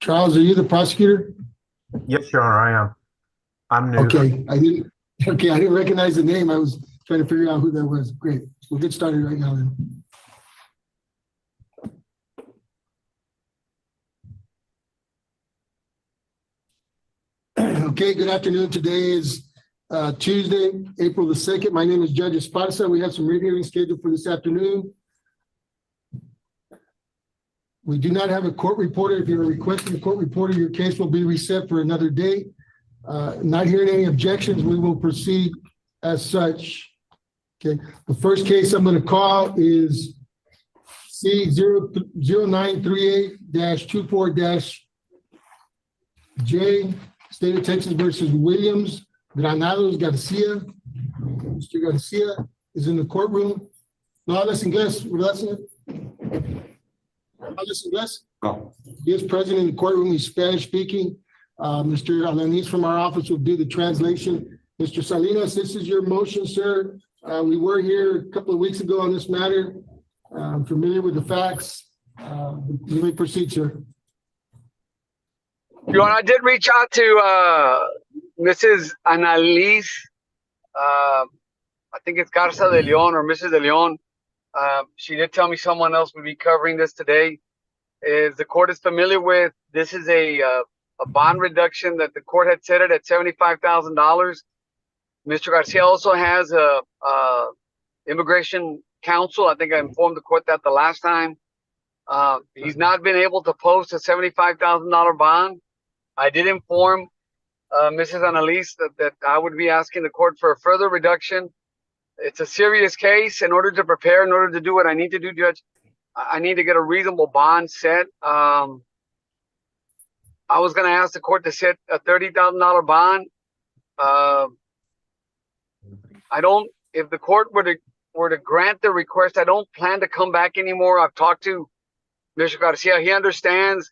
Charles, are you the prosecutor? Yes, Your Honor, I am. I'm new. Okay, I didn't recognize the name. I was trying to figure out who that was. Great. We'll get started right now then. Okay, good afternoon. Today is Tuesday, April the 2nd. My name is Judge Esparza. We have some reviewing scheduled for this afternoon. We do not have a court reporter. If you're requesting a court reporter, your case will be reset for another date. Not hearing any objections, we will proceed as such. Okay, the first case I'm going to call is C0938-24-J, State of Texas versus Williams Granados Garcia. Mr. Garcia is in the courtroom. No hablas inglés, ¿verdad, señor? No hablas inglés? No. He is present in the courtroom. He's Spanish speaking. Mr. Alanis from our office will do the translation. Mr. Salinas, this is your motion, sir. We were here a couple of weeks ago on this matter. I'm familiar with the facts. You may proceed, sir. Your Honor, I did reach out to Mrs. Annalise, I think it's Garza de Leon or Mrs. de Leon. She did tell me someone else would be covering this today. Is the court is familiar with, this is a bond reduction that the court had set it at $75,000. Mr. Garcia also has a immigration counsel. I think I informed the court that the last time. He's not been able to post a $75,000 bond. I did inform Mrs. Annalise that I would be asking the court for a further reduction. It's a serious case. In order to prepare, in order to do what I need to do, Judge, I need to get a reasonable bond set. I was going to ask the court to set a $30,000 bond. If the court were to grant the request, I don't plan to come back anymore. I've talked to Mr. Garcia. He understands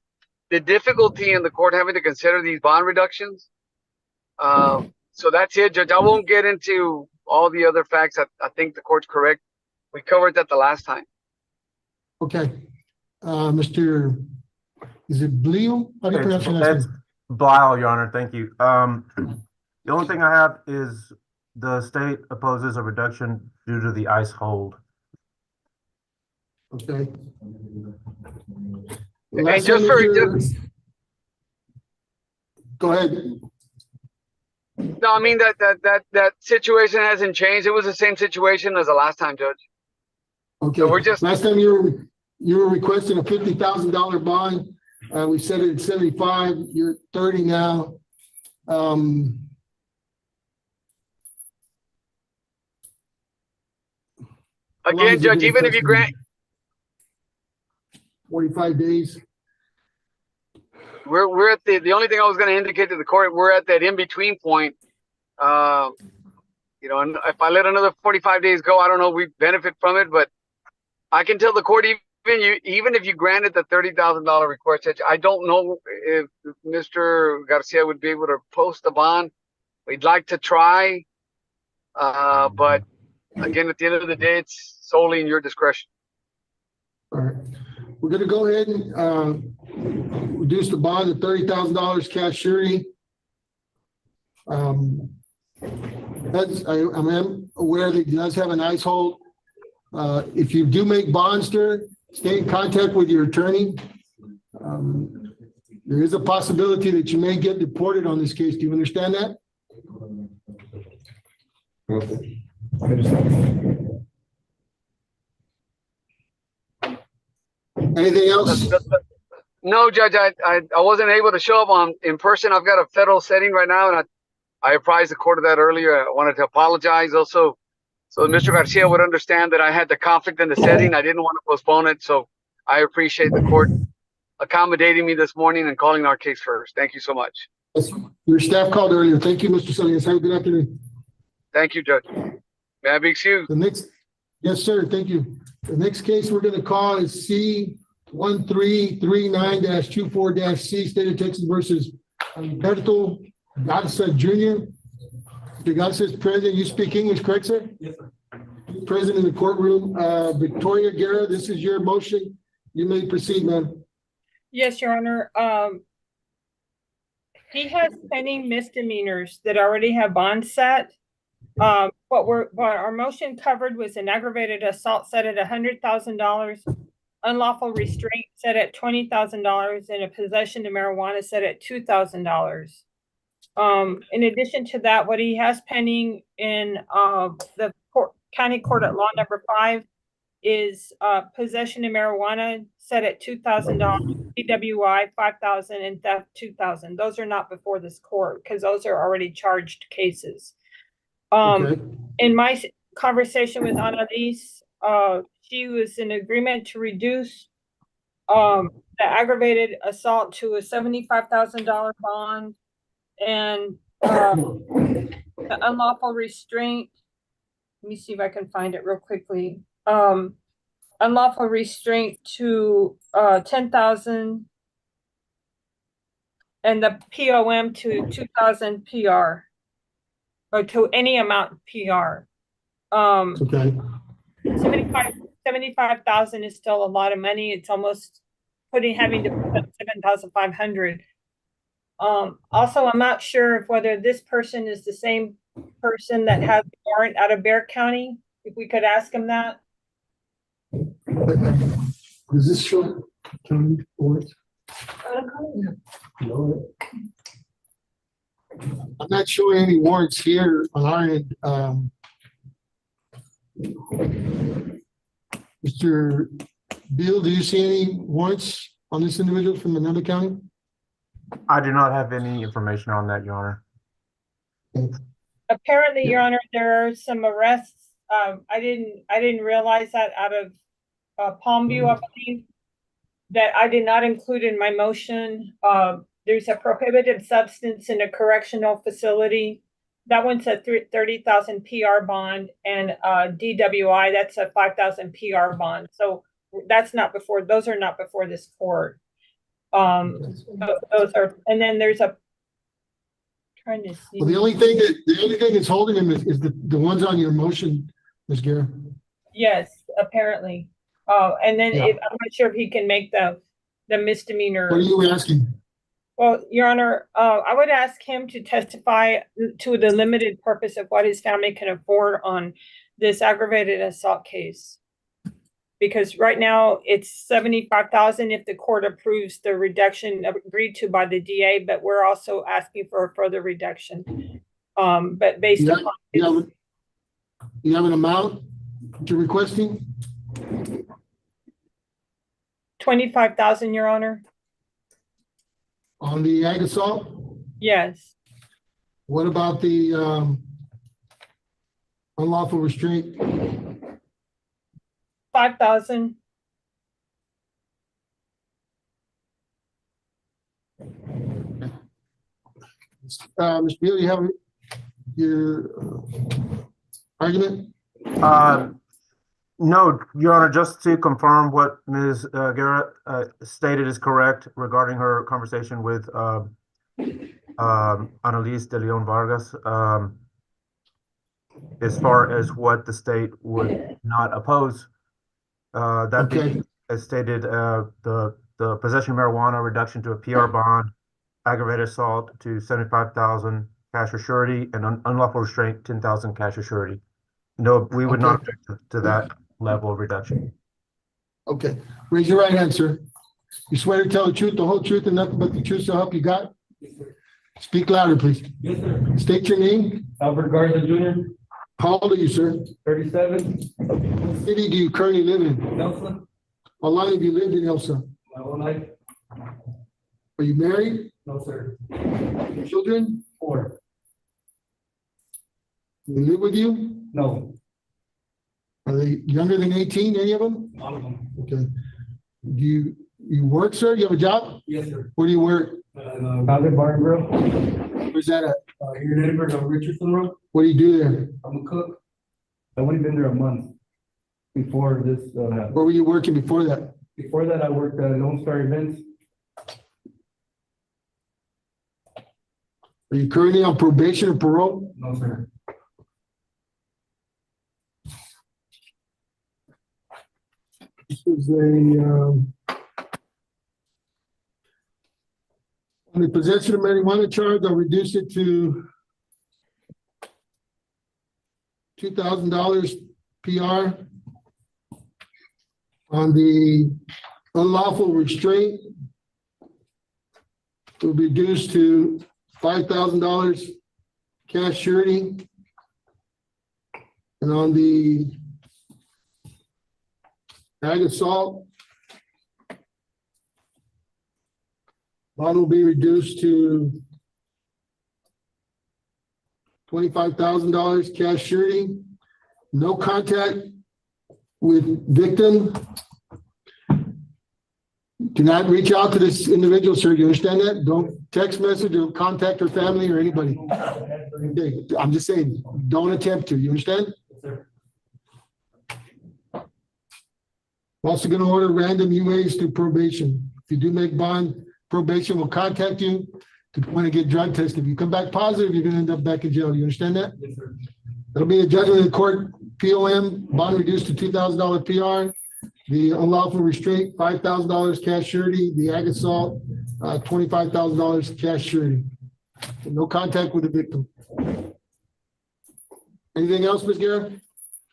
the difficulty in the court having to consider these bond reductions. So that's it, Judge. I won't get into all the other facts. I think the court's correct. We covered that the last time. Okay. Mr. Is it Bleo? How do you pronounce your last name? Blyle, Your Honor, thank you. The only thing I have is the state opposes a reduction due to the ICE hold. Okay. Hey, just for go ahead. No, I mean that situation hasn't changed. It was the same situation as the last time, Judge. Okay. So we're just last time you were requesting a $50,000 bond. We set it at 75. You're at 30 now. Again, Judge, even if you grant 45 days. We're at the only thing I was going to indicate to the court, we're at that in-between point. You know, and if I let another 45 days go, I don't know if we benefit from it, but I can tell the court, even if you granted the $30,000 request, Judge, I don't know if Mr. Garcia would be able to post a bond. We'd like to try, but again, at the end of the day, it's solely in your discretion. All right. We're going to go ahead and reduce the bond to $30,000 cash surety. I'm aware that he does have an ICE hold. If you do make bonds, sir, stay in contact with your attorney. There is a possibility that you may get deported on this case. Do you understand that? Anything else? No, Judge, I wasn't able to show up in person. I've got a federal setting right now, and I apprised the court of that earlier. I wanted to apologize also, so Mr. Garcia would understand that I had the conflict in the setting. I didn't want to postpone it, so I appreciate the court accommodating me this morning and calling our case first. Thank you so much. Your staff called earlier. Thank you, Mr. Salinas. Have a good afternoon. Thank you, Judge. May I be excused? Yes, sir. Thank you. The next case we're going to call is C1339-24-C, State of Texas versus Alberto Garza Jr. Mr. Garza is present. You speak English, correct, sir? Yes, sir. Present in the courtroom. Victoria Guerra, this is your motion. You may proceed, ma'am. Yes, Your Honor. He has pending misdemeanors that already have bonds set. What our motion covered was an aggravated assault set at $100,000, unlawful restraint set at $20,000, and a possession of marijuana set at $2,000. In addition to that, what he has pending in the county court at law number 5 is possession of marijuana set at $2,000, DWI $5,000, and theft $2,000. Those are not before this court because those are already charged cases. Okay. In my conversation with Annalise, she was in agreement to reduce the aggravated assault to a $75,000 bond and the unlawful restraint. Let me see if I can find it real quickly. Unlawful restraint to $10,000 and the POM to 2,000 PR or to any amount PR. Okay. 75,000 is still a lot of money. It's almost having to put up 7,500. Also, I'm not sure if whether this person is the same person that has the warrant out of Bear County. If we could ask him that. Does this show county warrants? No. I'm not showing any warrants here on our end. Mr. Bill, do you see any warrants on this individual from another county? I do not have any information on that, Your Honor. Apparently, Your Honor, there are some arrests. I didn't realize that out of Palmview, I believe, that I did not include in my motion. There's a prohibited substance in a correctional facility. That one's a 30,000 PR bond, and DWI, that's a 5,000 PR bond. So that's not before, those are not before this court. Those are, and then there's a, trying to see. Well, the only thing that's holding him is the ones on your motion, Ms. Guerra. Yes, apparently. And then Yeah. I'm not sure if he can make the misdemeanor. What are you asking? Well, Your Honor, I would ask him to testify to the limited purpose of what his family can afford on this aggravated assault case. Because right now it's 75,000 if the court approves the reduction agreed to by the DA, but we're also asking for a further reduction. But based Yeah, upon you have an amount you're requesting? 25,000, Your Honor. On the ag assault? Yes. What about the unlawful restraint? 5,000. Mr. Beal, you have your argument? No, Your Honor, just to confirm what Ms. Garrett stated is correct regarding her conversation with Annalise de Leon Vargas. As far as what the state would not oppose, that Okay. being, as stated, the possession of marijuana reduction to a PR bond, aggravated assault to 75,000 cash or surety, and unlawful restraint 10,000 cash or surety. No, we would not object to that level of reduction. Okay, raise your right hand, sir. You swear to tell the truth, the whole truth, and nothing but the truth, so help you God? Speak louder, please. Yes, sir. State your name. Albert Garza Jr., How old are you, sir? 37, What city do you currently live in? Nelson, How long have you lived in Elsa? my whole life. Are you married? No, sir. Children? 4. Do they live with you? No, Are they younger than 18, any of them? all of them. Okay. Do you work, sir? You have a job? Yes, sir. Where do you work? Valley Bar and Grill, Where's that at? here in Edinburgh on Richardson Road. What do you do there? I'm a cook. I've only been there a month before this. Where were you working before that? Before that, I worked at Lone Star Events. Are you currently on probation or parole? No, sir. This is a, On the possession of marijuana charge, I'll reduce it to $2,000 PR. On the unlawful restraint, it will be reduced to $5,000 cash surety. And on the ag assault, bond will be reduced to $25,000 cash surety. No contact with victim. Do not reach out to this individual, sir. You understand that? Don't text message or contact her family or anybody. Okay, I'm just saying, don't attempt to. You understand? I'm also going to order random UAs through probation. If you do make bond, probation will contact you to want to get drug tested. If you come back positive, you're going to end up back in jail. You understand that? Yes, sir. There'll be a judgment in court, POM, bond reduced to $2,000 PR. The unlawful restraint, $5,000 cash surety. The ag assault, $25,000 cash surety. No contact with the victim. Anything else, Ms. Guerra?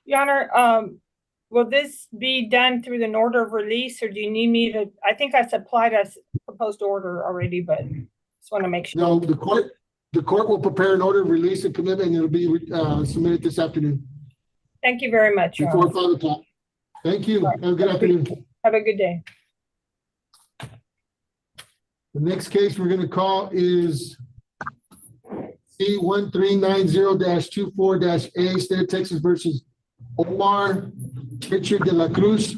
Your Honor, will this be done through an order of release, or do you need me to, I think I supplied a proposed order already, but just want to make sure. No, the court will prepare an order of release and commitment, and it'll be submitted this afternoon Thank you very much, Your before Honor. 5 o'clock. Thank you. Have a good afternoon. Have a good day. The next case we're gonna call is C1390-24-A, State of Texas versus Omar Richard de la Cruz.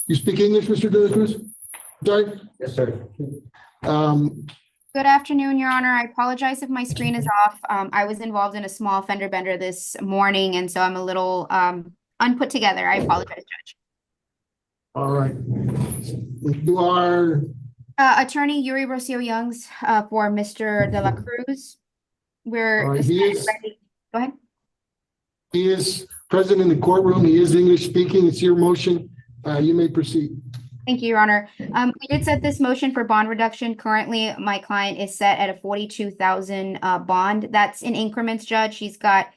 You speak English, Mr. de la Cruz? Sorry? Yes, sir. Good afternoon, Your Honor. I apologize if my screen is off. I was involved in a small fender bender this morning, and so I'm a little unput together. I apologize, Judge. All right. You are, Attorney Yuri Rocio Youngs for Mr. De La Cruz. We're All right, he is- ready. Go ahead. he is present in the courtroom. He is English speaking. It's your motion. You may proceed. Thank you, Your Honor. We did set this motion for bond reduction. Currently, my client is set at a 42,000 bond. That's in increments, Judge. He's got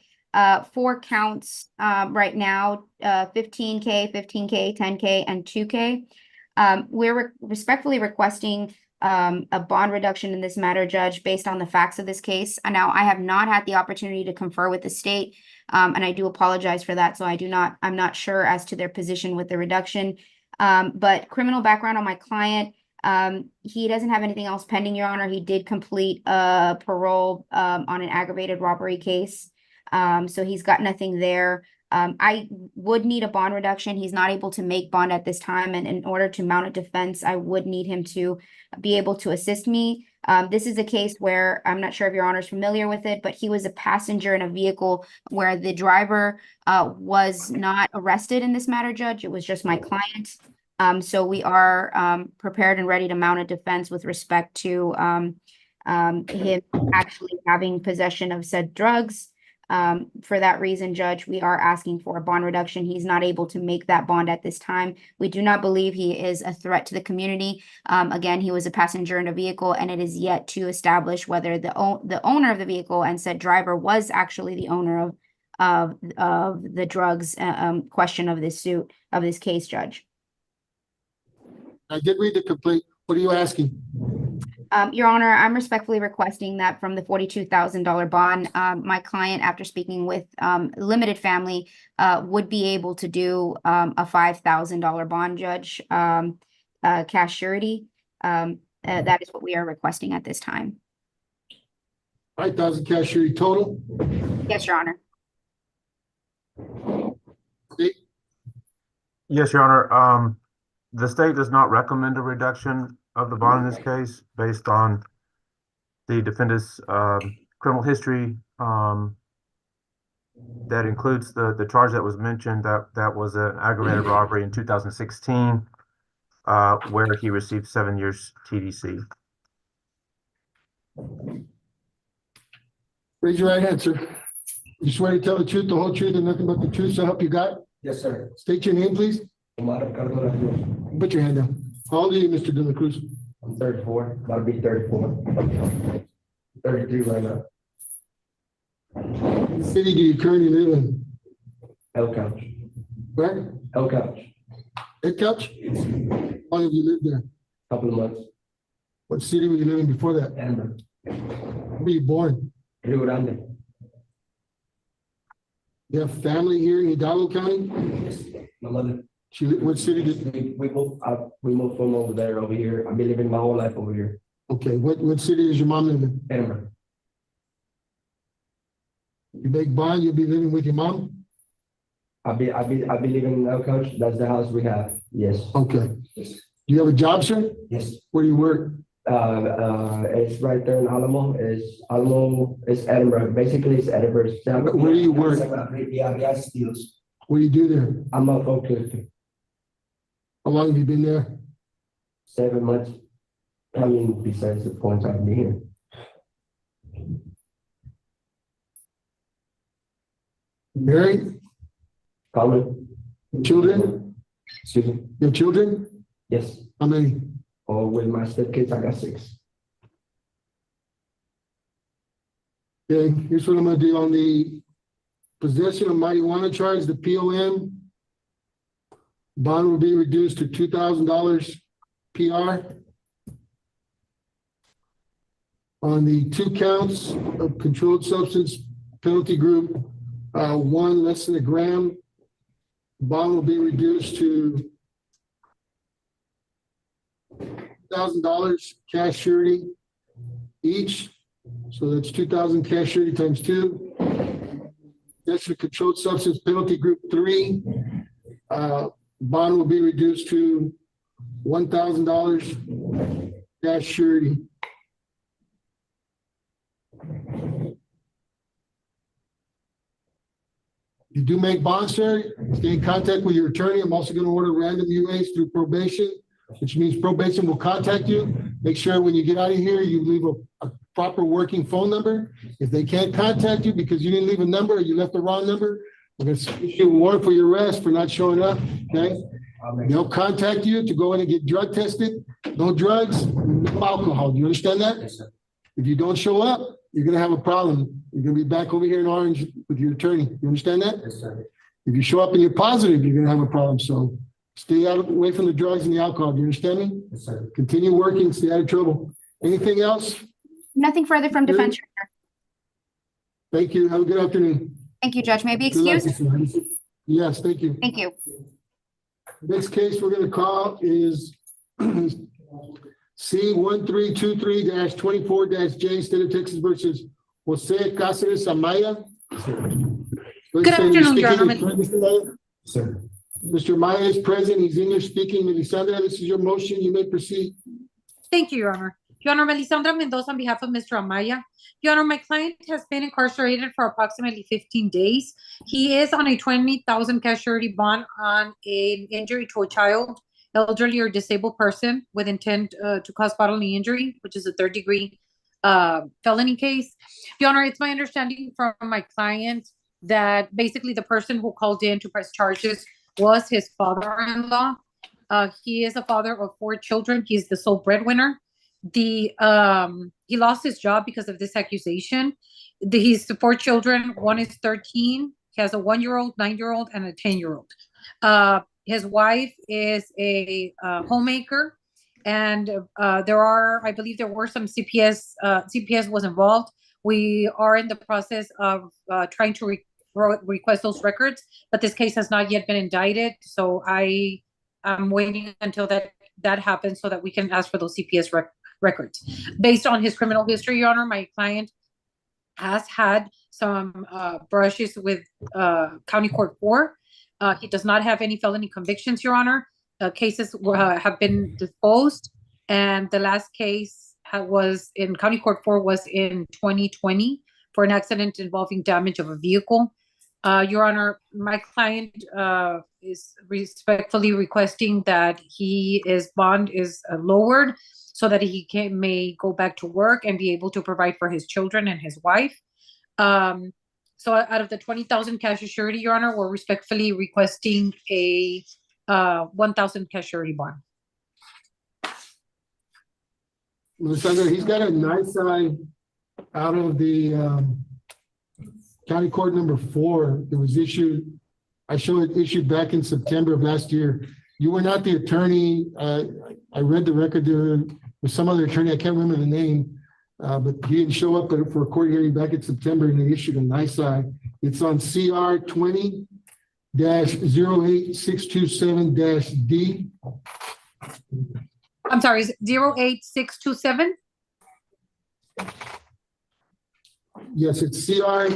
4 counts right now, 15K, 15K, 10K, and 2K. We're respectfully requesting a bond reduction in this matter, Judge, based on the facts of this case. And now I have not had the opportunity to confer with the state, and I do apologize for that. So I'm not sure as to their position with the reduction. But criminal background on my client, he doesn't have anything else pending, Your Honor. He did complete a parole on an aggravated robbery case. So he's got nothing there. I would need a bond reduction. He's not able to make bond at this time. And in order to mount a defense, I would need him to be able to assist me. This is a case where I'm not sure if Your Honor is familiar with it, but he was a passenger in a vehicle where the driver was not arrested in this matter, Judge. It was just my client. So we are prepared and ready to mount a defense with respect to him actually having possession of said drugs. For that reason, Judge, we are asking for a bond reduction. He's not able to make that bond at this time. We do not believe he is a threat to the community. Again, he was a passenger in a vehicle, and it is yet to establish whether the owner of the vehicle and said driver was actually the owner of the drugs question of this case, Judge. I did read the complaint. What are you asking? Your Honor, I'm respectfully requesting that from the $42,000 bond, my client, after speaking with limited family, would be able to do a $5,000 bond, Judge, cash surety. That is what we are requesting at this time. 5,000 cash surety total. Yes, Your Honor. Yes, Your Honor. The state does not recommend a reduction of the bond in this case based on the defendant's criminal history. That includes the charge that was mentioned, that was an aggravated robbery in 2016, where he received 7 years TDC. Raise your right hand, sir. You swear to tell the truth, the whole truth, and nothing but the truth, so help you God? Yes, sir. State your name, please. Omar Ricardo de la Cruz. Put your hand down. How old are you, Mr. De La Cruz? I'm 34, about to be 34. 33 right now. What city do you currently live in? El Couch. Where? El Couch. Head Couch? How long have you lived there? Couple of months. What city were you living before that? Amber. Where were you born? Rio Grande. You have family here in Hidalgo County? My mother. What city did, We moved from over there over here. I've been living my whole life over here. okay, what city does your mom live in? Amber. You make bond, you'll be living with your mom? I'll be living in El Couch. That's the house we have. Yes. Okay. Do you have a job, sir? Yes. Where do you work? It's right there in Alamo. It's Edinburgh. Basically, it's Edinburgh. Where do you work? Yeah, steels. What do you do there? I'm a forklift. How long have you been there? 7 months. I mean, besides the points I've been here. Married? Colin, Children? excuse me. You have children? Yes. How many? Or with my stepkids, I got 6. Okay, here's what I'm gonna do on the possession of marijuana charge, the POM. Bond will be reduced to $2,000 PR. On the 2 counts of controlled substance penalty group, 1 less than a gram, bond will be reduced to $1,000 cash surety each. So that's 2,000 cash surety times 2. That's the controlled substance penalty group 3. Bond will be reduced to $1,000 cash surety. You do make bonds, sir, stay in contact with your attorney. I'm also going to order random UAs through probation, which means probation will contact you. Make sure when you get out of here, you leave a proper working phone number. If they can't contact you because you didn't leave a number or you left the wrong number, we're going to issue a warrant for your arrest for not showing up, okay? They'll contact you to go in and get drug tested. No drugs, no alcohol. Do you understand that? Yes, sir. If you don't show up, you're gonna have a problem. You're gonna be back over here in Orange with your attorney. You understand that? Yes, sir. If you show up and you're positive, you're gonna have a problem. So stay away from the drugs and the alcohol. Do you understand me? Yes, sir. Continue working, stay out of trouble. Anything else? Nothing further from defense. Your Honor. Thank you. Have a good afternoon. Thank you, Judge. May I be Good luck, excused? sir. Yes, thank you. Thank you. Next case we're gonna call is C 1323-24-J, State of Texas versus Jose Cáceres Amaya. Good afternoon, Your Honor. Sir. Mr. Amaya is present. He's English speaking. Melisandre, this is your motion. You may proceed. Thank you, Your Honor. Your Honor, Melisandra Mendoza on behalf of Mr. Amaya. Your Honor, my client has been incarcerated for approximately 15 days. He is on a 20,000 cash surety bond on an injury to a child, elderly or disabled person with intent to cause bodily injury, which is a 3rd-degree felony case. Your Honor, it's my understanding from my client that basically the person who called in to press charges was his father-in-law. He is a father of 4 children. He's the sole breadwinner. He lost his job because of this accusation. He's 4 children. One is 13. He has a 1-year-old, 9-year-old, and a 10-year-old. His wife is a homemaker, and I believe there were some CPS. CPS was involved. We are in the process of trying to request those records, but this case has not yet been indicted. So I'm waiting until that happens so that we can ask for those CPS records. Based on his criminal history, Your Honor, my client has had some brushes with County Court 4. He does not have any felony convictions, Your Honor. Cases have been disposed, and the last case was in County Court 4 was in 2020 for an accident involving damage of a vehicle. Your Honor, my client is respectfully requesting that his bond is lowered so that he may go back to work and be able to provide for his children and his wife. So out of the 20,000 cash surety, Your Honor, we're respectfully requesting a 1,000 cash surety bond. Lissandra, he's got a nice eye out of the county court number 4 that was issued. I show it issued back in September of last year. You were not the attorney. I read the record there with some other attorney. I can't remember the name. But he didn't show up for a court hearing back in September and they issued a nice eye. It's on CR 20-08627-D. I'm sorry, is it 08627? Yes, it's CR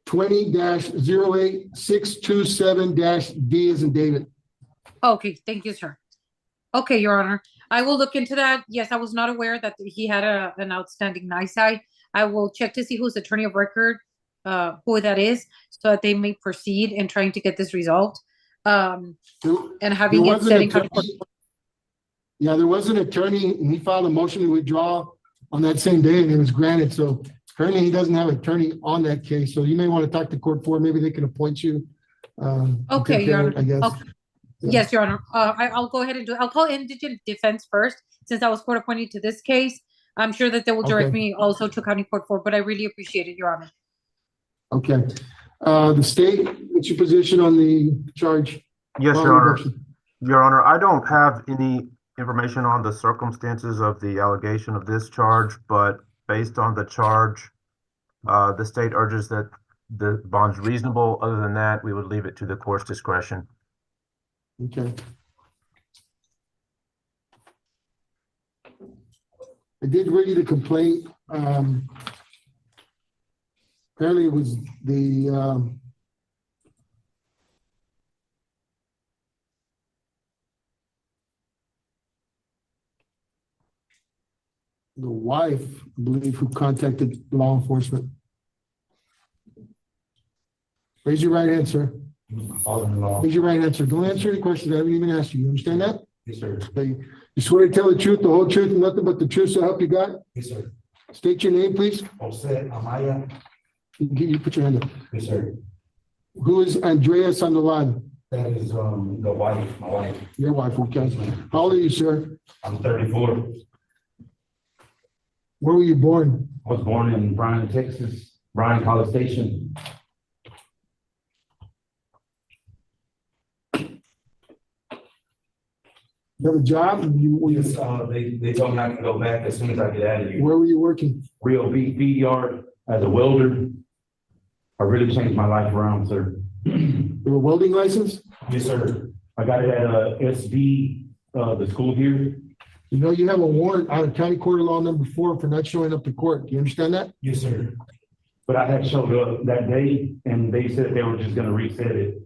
20-08627-D as in David. Okay, thank you, sir. Okay, Your Honor. I will look into that. Yes, I was not aware that he had an outstanding nice eye. I will check to see who's attorney of record, who that is, so that they may proceed in trying to get this resolved. And having it set in county court. Yeah, there was an attorney and he filed a motion to withdraw on that same day and it was granted. So currently he doesn't have an attorney on that case. So you may want to talk to court 4. Maybe they can appoint you. Okay, Your Honor. I guess. Okay. Yes, Your Honor. I'll go ahead and do it. I'll call indigent defense first, since I was court appointed to this case. I'm sure that they will direct Okay. me also to county court 4, but I really appreciate it, Your Honor. Okay. The state, what's your position on the charge? Yes, Bond Your Honor. reduction? Your Honor, I don't have any information on the circumstances of the allegation of this charge, but based on the charge, the state urges that the bond's reasonable. Other than that, we would leave it to the court's discretion. Okay. I did read the complaint. Apparently it was the wife, I believe, who contacted law enforcement. Raise your right hand, sir. Father-in-law. Raise your right hand, sir. Don't answer any questions I haven't even asked you. You understand that? Yes, sir. Okay. You swear to tell the truth, the whole truth, and nothing but the truth, so help you God? Yes, sir. State your name, please. Jose Amaya. You put your hand up. Yes, sir. Who is Andrea Sandoval? That is, the wife, my wife. Your wife, okay. How old are you, sir? I'm 34. Where were you born? I was born in Bryan, Texas, Bryan College Station. You have a job? Yes, they told me I can go back as soon as I get out of here. Where were you working? Rio Beach feed yard as a welder. I really changed my life around, sir. You have a welding license? Yes, sir. I got it at SD, the school here. You know, you have a warrant out of County Court of Law number 4 for not showing up to court. Do you understand that? Yes, sir. But I had showed up that day and they said they were just gonna reset it.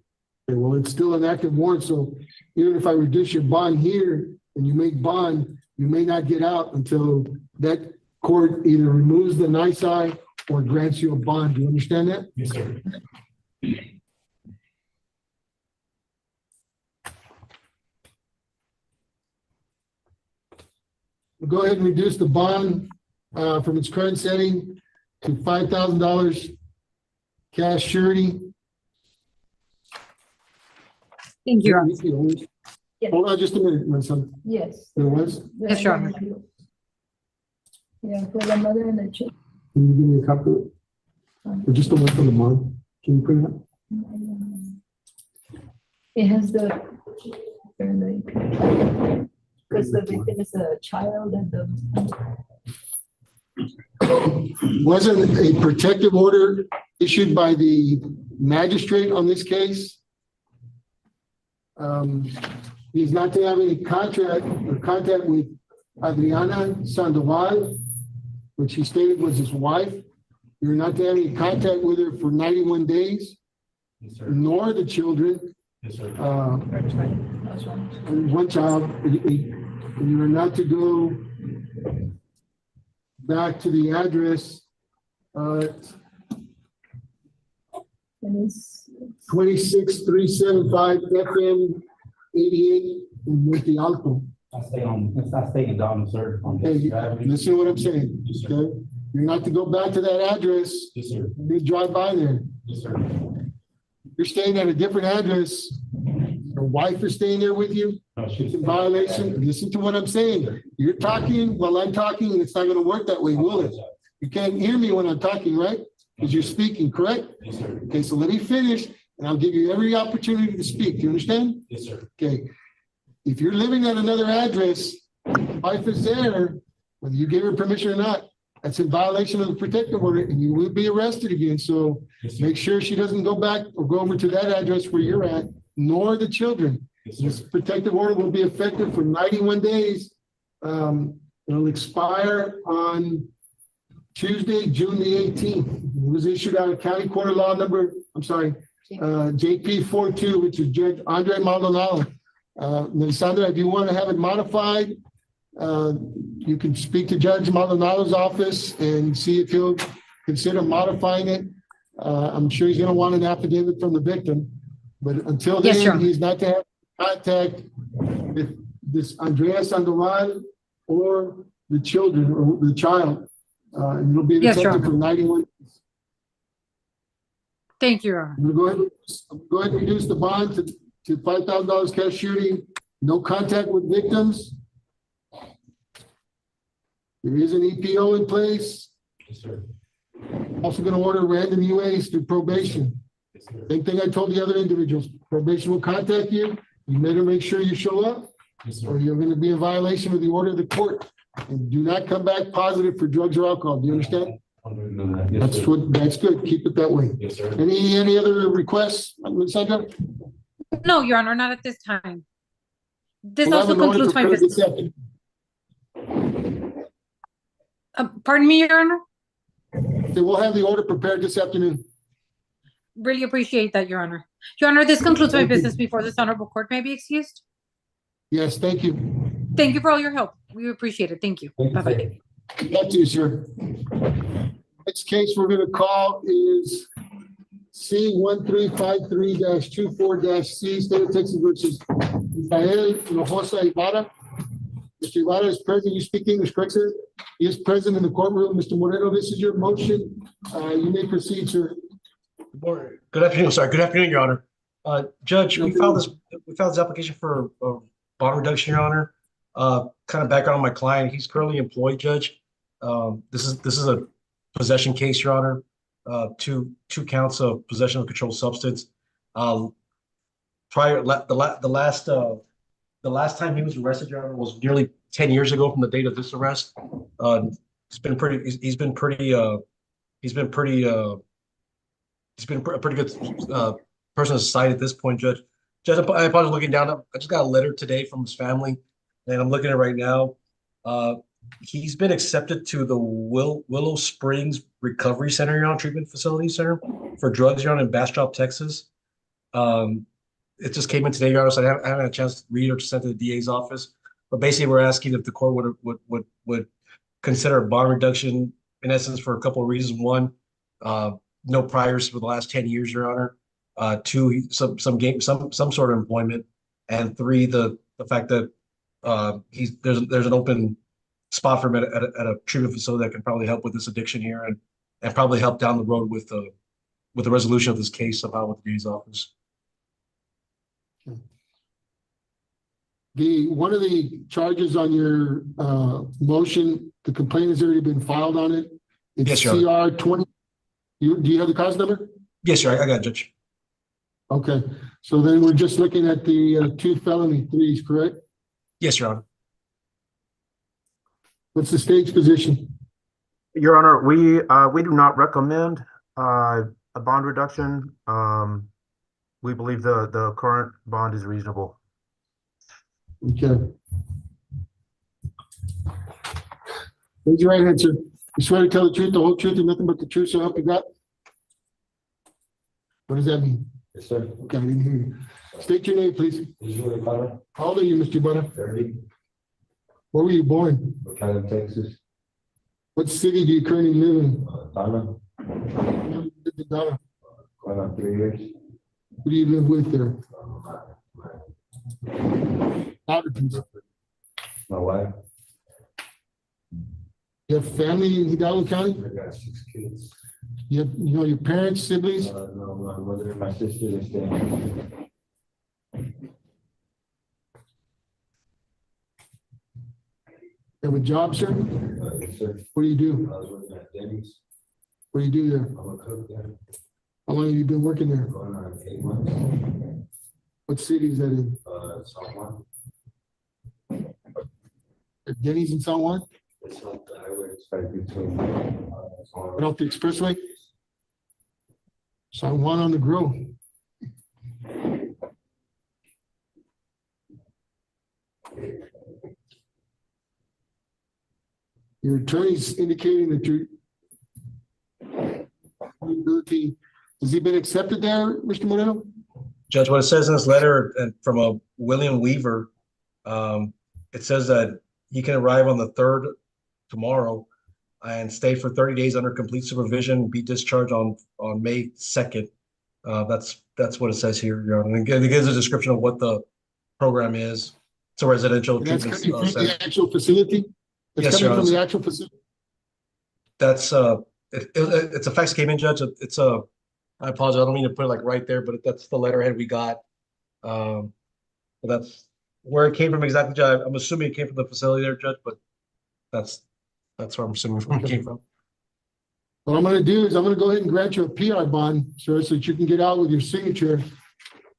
Okay, well, it's still an active warrant, so even if I reduce your bond here and you make bond, you may not get out until that court either removes the nice eye or grants you a bond. Do you understand that? Yes, sir. Go ahead and reduce the bond from its current setting to $5,000 cash surety. Thank you, Your Honor. Yes. Hold on just a minute, my son. Yes. There was? Yes, Your Honor. Yeah, for the mother and the child. Can you give me a copy? Or just the one from the mom? Can you put it up? It has the. Because the victim is a child and the. Wasn't a protective order issued by the magistrate on this case? He's not to have any contract or contact with Adriana Sandoval, which he stated was his wife. You're not to have any contact with her for 91 days, Yes, sir. nor the children. Yes, sir. One child. You are not to go back to the address, And it's. 26375 FM 88 in Monte Alto. I stay in Dalton, sir. on Okay, Texas Avenue. listen to what I'm saying, Yes, sir. okay? You're not to go back to that address, Yes, sir. they drive by there. Yes, sir. You're staying at a different address. So wife is staying there with you, it's in violation. Listen to what I'm saying. You're talking while I'm talking, and it's not gonna work that way, will it? You can't hear me when I'm talking, right? Because you're speaking, correct? Yes, sir. Okay, so let me finish, and I'll give you every opportunity to speak. Do you understand? Yes, sir. Okay. If you're living at another address, wife is there, whether you give her permission or not, that's in violation of the protective order, and you will be arrested again. So Yes, sir. make sure she doesn't go back or go over to that address where you're at, nor the children. Yes, This sir. protective order will be effective for 91 days. It'll expire on Tuesday, June the 18th. It was issued out of County Court of Law number, JP 42, which is Judge Andre Maldonado. Melisandre, if you want to have it modified, you can speak to Judge Maldonado's office and see if he'll consider modifying it. I'm sure he's going to want an affidavit from the victim, but until Yes, Your then, Honor. he's not to have contact with this Andrea Sandoval or the children or the child. And it'll be Yes, Your effective for 91. Thank you, Your Honor. I'm gonna go ahead and reduce the bond to $5,000 cash shooting, no contact with victims. There is an EPO in place. Yes, sir. Also gonna order random UAs through probation. Yes, sir. Same thing I told the other individuals. Probation will contact you. You better make sure you show up, Yes, or sir. you're gonna be in violation of the order of the court. And do not come back positive for drugs or alcohol. Do you understand? Yes, sir. That's good. Keep it that way. Yes, sir. Any other requests, Sandra? No, Your Honor, not at this time. This We'll have also an order concludes my prepared business. this afternoon. Pardon me, Your Honor? Okay, we'll have the order prepared this afternoon. Really appreciate that, Your Honor. Your Honor, this concludes my Thank you. business before this honorable court. May I be excused? Yes, thank you. Thank you for all your help. We appreciate it. Thank you. Thank you, Bye-bye. Back to you, sir. Next case we're gonna call is C 1353-24-C, State of Texas versus Rafael Hinojosa Ibarra. Mr. Ibarra is present. You speak English, correct, sir? He is present in the courtroom. Mr. Moreno, this is your motion. You may proceed, sir. Good afternoon, sorry. Good afternoon, Your Honor. Judge, we Good filed this application for bond reduction, Your Honor. Kind of background on my client. He's currently employed, Judge. This is a possession case, Your Honor. Two counts of possession of a controlled substance. The last time he was arrested, Your Honor, was nearly 10 years ago from the date of this arrest. He's been a pretty good person to cite at this point, Judge. Judge, I apologize looking down. I just got a letter today from his family, and I'm looking at it right now. He's been accepted to the Willow Springs Recovery Center, Your Honor, treatment facility center for drugs, Your Honor, in Bastrop, Texas. It just came in today, Your Honor, so I haven't had a chance to read or to send to the DA's office. But basically, we're asking if the court would consider a bond reduction, in essence, for a couple of reasons. One, no priors for the last 10 years, Your Honor. Two, some sort of employment, and three, the fact that there's an open spot for him at a treatment facility that can probably help with this addiction here and probably help down the road with the resolution of this case somehow with the DA's office. One of the charges on your motion, the complaint has already been filed on it. It's Yes, Your Honor. CR 20. Do you have the cause number? Yes, sir. I got it, Judge. Okay, so then we're just looking at the two felony threes, correct? Yes, Your Honor. What's the state's position? Your Honor, we do not recommend a bond reduction. We believe the current bond is reasonable. Okay. Raise your right hand, sir. You swear to tell the truth, the whole truth, and nothing but the truth, so help you God? What does that mean? Yes, sir. Okay, I didn't hear you. State your name, please. Usually, Connor, How old are you, Mr. Ibarra? 30, Where were you born? Buchanan, Texas, What city do you currently live in? Donna, Donna. going on 3 years. Who do you live with there? Louder, please. My wife, You have family in Hidalgo County? I got 6 kids. You have, your parents, siblings? No, my mother and my sister, they stay. You have a job, sir? Sir, What do you do? I was working at Denny's. What do you do there? I'm a cook there, How long have you been working there? going on 8 months. What city is that in? San Juan. At Denny's in San Juan? It's on the highway, it's right between, Right off the expressway? San Juan on the Grove. Your attorney's indicating that your ability, has he been accepted there, Mr. Moreno? Judge, what it says in this letter and from a William Weaver, it says that he can arrive on the 3rd tomorrow and stay for 30 days under complete supervision, be discharged on May 2nd. That's what it says here, Your Honor. And it gives a description of what the program is. It's a residential And that's treatment coming from center. the actual facility? It's Yes, Your coming from Honor. the actual facility? That's it's a fax came in, Judge. It's a, I apologize, I don't mean to put it like right there, but that's the letterhead we got. But that's where it came from exactly, Judge. I'm assuming it came from the facility there, Judge, but that's where I'm assuming where it came from. What I'm gonna do is I'm gonna go ahead and grant you a PR bond, sir, so that you can get out with your signature.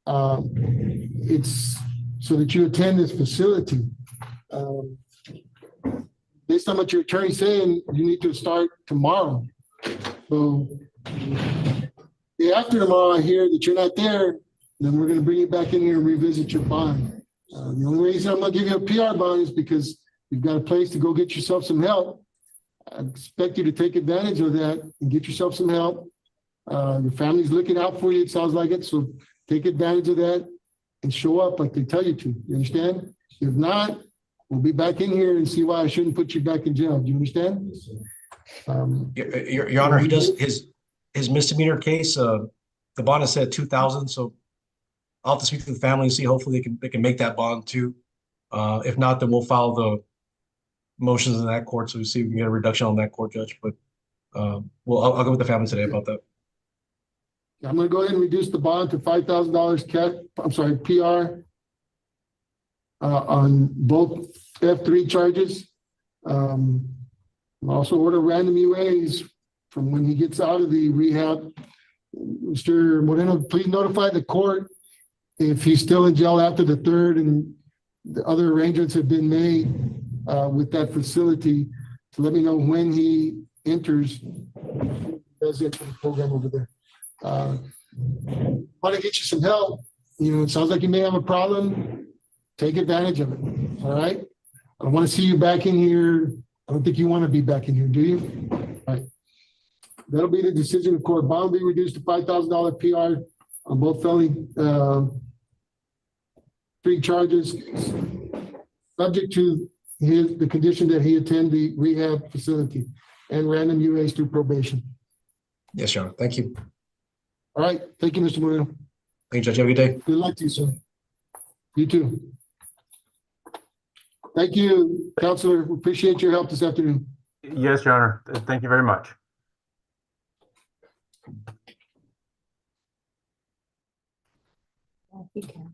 It's so that you attend this facility. Based on what your attorney's saying, you need to start tomorrow. So the after tomorrow, I hear that you're not there, then we're gonna bring you back in here and revisit your bond. The only reason I'm gonna give you a PR bond is because you've got a place to go get yourself some help. I expect you to take advantage of that and get yourself some help. Your family's looking out for you, it sounds like it, so take advantage of that and show up like they tell you to, you understand? If not, we'll be back in here and see why I shouldn't put you back in jail, do you understand? Your Honor, he does his misdemeanor case, the bond is set at 2,000, so I'll have to speak to the family and see, hopefully they can make that bond too. If not, then we'll file the motions in that court, so we see if we can get a reduction on that court, Judge, but I'll go with the family today about that. I'm gonna go ahead and reduce the bond to $5,000 cash, I'm sorry, PR on both F3 charges. I'll also order random UAs from when he gets out of the rehab. Mr. Moreno, please notify the court if he's still in jail after the 3rd and the other arrangements have been made with that facility to let me know when he enters the program over there. Want to get you some help. You know, it sounds like you may have a problem. Take advantage of it. All right. I don't want to see you back in here. I don't think you want to be back in here, do you? All right. That'll be the decision of court. Bond will be reduced to $5,000 PR on both felony 3 charges, subject to the condition that he attend the rehab facility and random UAs through probation. Yes, Your Honor. Thank you. All right. Thank you, Mr. Moreno. Thank you, Judge. Have a good day. Good luck to you, sir. You too. Thank you, Counselor. We appreciate your help this afternoon. Yes, Your Honor. Thank you very much. You can.